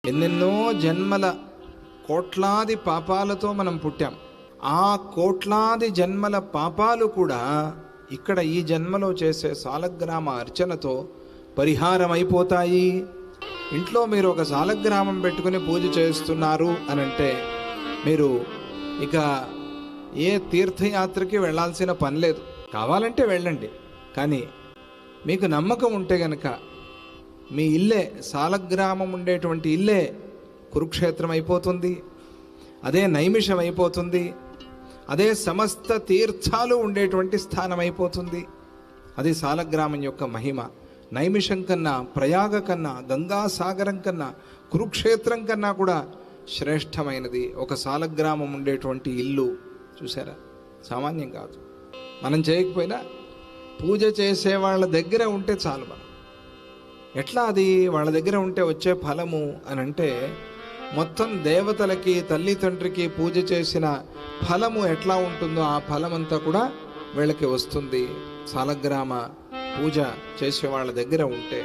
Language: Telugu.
ఎన్నెన్నో జన్మల కోట్లాది పాపాలతో మనం పుట్టాం. ఆ కోట్లాది జన్మల పాపాలు కూడా ఇక్కడ ఈ జన్మలో చేసే సాలగ్రామ అర్చనతో పరిహారం అయిపోతాయి. ఇంట్లో మీరు ఒక సాలగ్రామం పెట్టుకుని పూజ చేస్తున్నారు అనంటే మీరు ఇక ఏ తీర్థయాత్రకి వెళ్ళాల్సిన పని లేదు. కావాలంటే వెళ్ళండి, కానీ మీకు నమ్మకం ఉంటే గనక మీ ఇల్లే, సాలగ్రామం ఉండేటువంటి ఇల్లే కురుక్షేత్రం అయిపోతుంది, అదే నైమిషం అయిపోతుంది, అదే సమస్త తీర్థాలు ఉండేటువంటి స్థానం అయిపోతుంది. అది సాలగ్రామం యొక్క మహిమ. నైమిషం కన్నా, ప్రయాగ కన్నా, గంగాసాగరం కన్నా, కురుక్షేత్రం కన్నా కూడా శ్రేష్టమైనది ఒక సాలగ్రామం ఉండేటువంటి ఇల్లు. చూసారా, సామాన్యం కాదు. మనం చేయకపోయినా పూజ చేసే వాళ్ళ దగ్గర ఉంటే చాలు. మనం ఎట్లా అది వాళ్ళ దగ్గర ఉంటే వచ్చే ఫలము అని అంటే, మొత్తం దేవతలకి, తల్లి తండ్రికి పూజ చేసిన ఫలము ఎట్లా ఉంటుందో ఆ ఫలమంతా కూడా వీళ్ళకి వస్తుంది సాలగ్రామ పూజ చేసే వాళ్ళ దగ్గర ఉంటే.